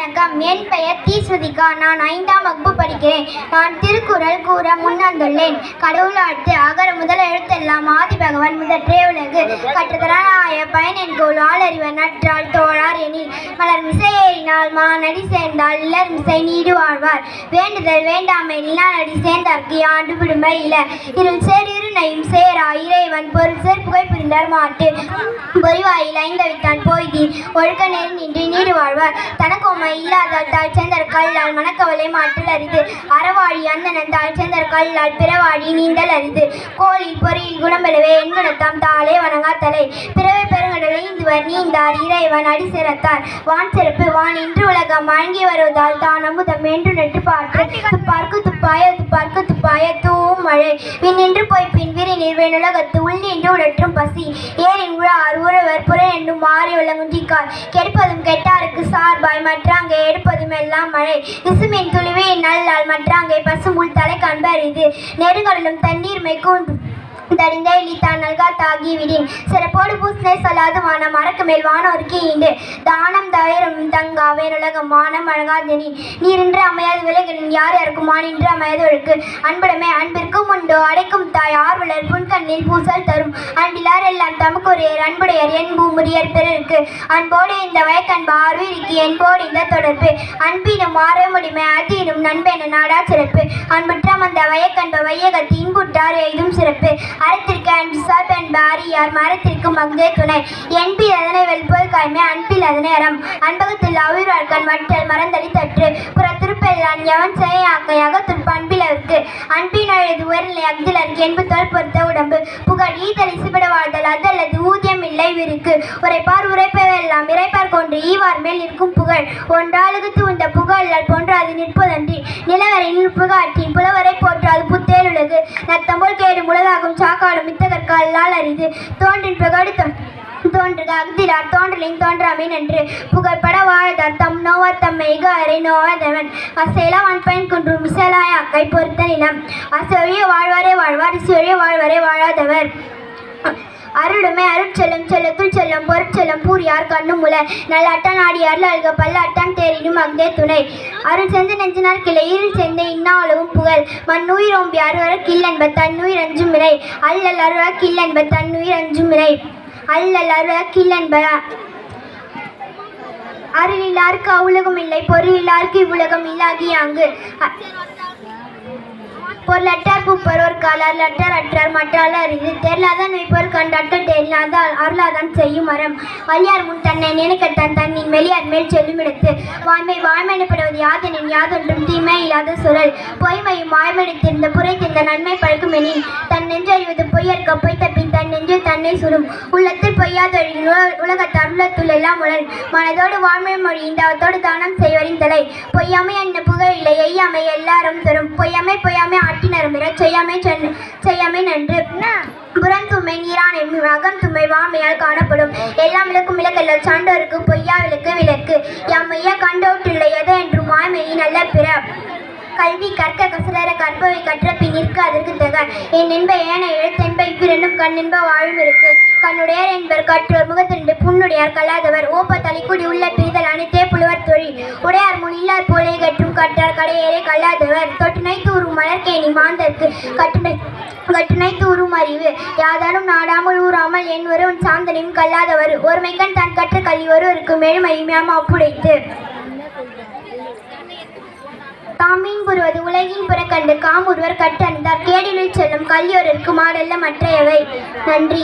வணக்கம். என் பெயர் தி. ஸ்ருதிகா. நான் 5ஆம் வகுப்பு படிக்கிறேன். நான் திருக்குறள் கூற முன்வந்துள்ளேன். கடவுள் வாழ்த்து. அகர முதல எழுத்தெல்லாம் ஆதிபகவன் முதற்றே உலகு. கற்றுதரனாய பயனென்கோள் ஆளறிவன் நற்றால் தோழார் எனில் மலர் மிசையேறினால் மானடி சேர்ந்தால் இல்லர் மிசை நீடு வாழ்வார். வேண்டுதல் வேண்டாமை நிலானடி சேர்ந்தார்க்கு ஆண்டு விடுமை இல. இருள் சேர் இருநையும் சேரா இறைவன் பொருள் சேர் புகை புரிந்தார் மாட்டு. பொறிவாயில் ஐந்தவித்தான் போய்தி ஒழுக்க நெறி நின்று நீடு வாழ்வார். தனக்கோமை இல்லாதால் தாழ் சேர்ந்தர் கல்லால் மனக்கவலை மாற்றல் அரிது. அறவாழி அந்தனன் தாழ் சேர்ந்தர் கல்லால் பிறவாழி நீந்தல் அரிது. கோளில் பொறியில் குணம்பெறவே எண்குணத்தாம் தாளே வணங்கா தலை. பிறவை பெருங்கடலை இந்துவர் நீந்தார் இறைவன் அடி சிறத்தார். வான் சிறப்பு வான் இன்று உலகம் வழங்கி வருவதால் தான் அமுதம் என்று நெட்டு பாற்று. துப்பார்க்கு துப்பாய துப்பார்க்கு துப்பாய தூவும் மழை. விண் நின்று போய் பின் விரி நீர் வேணுலகத்து உள் நின்று உடற்றும் பசி. ஏரின் உழார் உறவர் புற என்னும் மாறி விளங்குஞ்சிக்கால் கெடுப்பதும் கெட்டாருக்கு சார்பாய் மற்றாங்கே எடுப்பதும் எல்லாம் மழை. விசுமின் துளிவே நல்லால் மற்றாங்கே பசும்புல் தலை காண்பரிது. நெருங்கடலும் தண்ணீர் மைக்கும் தடிந்த இழித்தான் நல்காத்தாகி விடின். சிறப்போடு பூசனை சொல்லாது வானம் மறக்கு மேல் வானோருக்கு ஈண்டு. தானம் தவிரும் தங்கா வேணுலகம் வானம் அழகாதெனி. நீரின்று அமையாது விலகின் யார் யாருக்கும் மானின்று அமையாது ஒழுக்கு. அன்புடமே அன்பிற்கும் உண்டோ அடைக்கும் தாய் ஆர்வலர் புன்கண்ணில் பூசல் தரும். அன்பிலார் எல்லாம் தமக்குரியர் அன்புடையர் என்பு முறியர் பிறருக்கு. அன்போடு இந்த வயக்கன்பு ஆர்வீருக்கு என்போடு இந்த தொடர்பு. அன்பினும் ஆர்வமுடிமை அதீனும் நண்பென நாடா சிறப்பு. அன்புற்றம் அந்த வயக்கன்பு வையகத்து இன்புற்றார் எய்தும் சிறப்பு. அறத்திற்கு அன்று சார்பு என்ப அறியார் மரத்திற்கு மங்கே துணை. என்பில் அதனை வெல்போல் காய்மை அன்பில் அதனை அறம். அன்பகத்தில் அவிழ்வாழ்கண் மற்றல் மறந்தடி தற்று. புற திருப்பெல்லான் எவன் செய்யாக்கை அகத்துற்ப அன்பிலருக்கு. அன்பின் அழுது உயர்நிலை அக்திலருக்கு என்பு தோல் பொறுத்த உடம்பு. புகழ் ஈதல் இசுபட வாழ்தல் அதல்லது ஊதியம் இல்லை விருக்கு. உரைப்பார் உரைப்பவெல்லாம் இறைப்பார் கொன்று ஈவார் மேல் இருக்கும் புகழ். ஒன்றாளுகுத்து உண்ட புகழால் போன்றாது நிற்பதன்றி. நிலவரை நிற்புகாற்றின் புலவரை போற்றாது புத்தேலுலகு. நத்தம்போல் கேடு முளதாகும் சாக்காடும் மித்தகற்கால் அரிது. தோன்றின் பகடு தோன்றுக அக்திரார் தோன்றலின் தோன்றாமின் என்று. புகழ்பட வாழ்தார் தம் நோவார் தம்மை இகாரை நோவாதவன். அசைலாவான் பயன் குன்றும் மிசலாயாக்கை பொறுத்த நிலம். அசொழிய வாழ்வாரே வாழ்வார் இசொழிய வாழ்வாரே வாழாதவர். அருளுமே அருட்செல்லும் செல்லத்துள் செல்லும் பொருட்செல்லும் பூரியார் கண்ணும் முல. நல்லாட்டான் ஆடி அருள் அழுக பல்லாட்டான் தேரினும் அங்கே துணை. அருள் சென்று நெஞ்சினார் கிளை இருள் சேர்ந்த இன்னாளவும் புகழ். மண்ணுயிர் ஓம்பி அருவர கில்லென்ப தன்னுயிர் அஞ்சும் மிரை. அல்லல் அருவ கில்லென்ப தன்னுயிர் அஞ்சும் மிரை. அல்லல் அருவ கில்லென்ப. அருளில்லாருக்கு அவ்வுலகம் இல்லை பொருளில்லாருக்கு இவ்வுலகம் இல்லாகி அங்கு. பொருளற்றார் பூப்பரோர் காலார் லட்டார் அற்றார் மற்றால் அறிது. தெருளாதான் வைப்போர் கண்டாற்றல் தெரியலாதால் அருளாதான் செய்யும் மரம். வலியார் முன் தன்னை நினைக்கத்தான் தன்னின் வெளியார் மேல் செல்லும் இடத்து. வாய்மை வாய்மைப்படுவது யாதெனின் யாதொன்றும் தீமை இல்லாத சுழல். பொய்மையும் வாய்மையடித்திருந்த புரைத்திருந்த நன்மை பழக்கும் எனின். தன் நெஞ்சறிவது பொய்யற்க பொய் தப்பின் தன் நெஞ்சில் தன்னை சுடும். உள்ளத்தில் பொய்யாதொழில் உலகத்தார் உள்ளத்துள் எல்லாம் உழல். மனதோடு வாய்மை மொழி இந்தவத்தோடு தானம் செய்வரின் தலை. பொய்யாமை என்ன புகழ் இல்லை எய்யாமை எல்லாரும் தரும். பொய்யாமை பொய்யாமை செய்யாமை நன்று. புறந்துமை நீரான அகம் துமை வாமையால் காணப்படும். எல்லாம் விளக்கும் விளக்கல்ல சான்றோருக்கு பொய்யா விளக்கு விளக்கு. எம்மையா கண்டோற்றில்லை எதை என்றும் வாய்மையின் நல்ல பிற. கல்வி கற்க கசலர கற்பவை கற்ற பின் நிற்க அதற்கு தக. என் என்ப ஏன எழுத்தென்ப இவ்விரண்டும் கண் என்ப வாழும் இருக்கு. கண்ணுடையார் என்பர் கற்றோர் முகத்திரண்டு புண்ணுடையார் கல்லாதவர். ஓப்ப தலைக்குடி உள்ள பிரிதல் அனைத்தே புலவர் தொழில். உடையார் முன் இல்லார் போலே கற்றும் கற்றார் கடையேறே கல்லாதவர். தொட்டுனை தூரும் மலர்கேணி மாந்தற்கு கட்டுனை தூரும் அறிவு. யாதானும் நாடாமல் ஊறாமல் என் ஒருவன் சாந்தனையும் கல்லாதவர். ஒருமைக்கண் தான் கற்ற கல்வி ஒருவருக்கு மேலுமையும் ஒப்புடைத்து. தாமீன் புரிவது உலகின் புறக்கண்டு காமுருவர் கற்றணிந்தார். கேடிலில் செல்லும் கல்வியோருக்கு மாடல்ல மற்றையவை. நன்றி.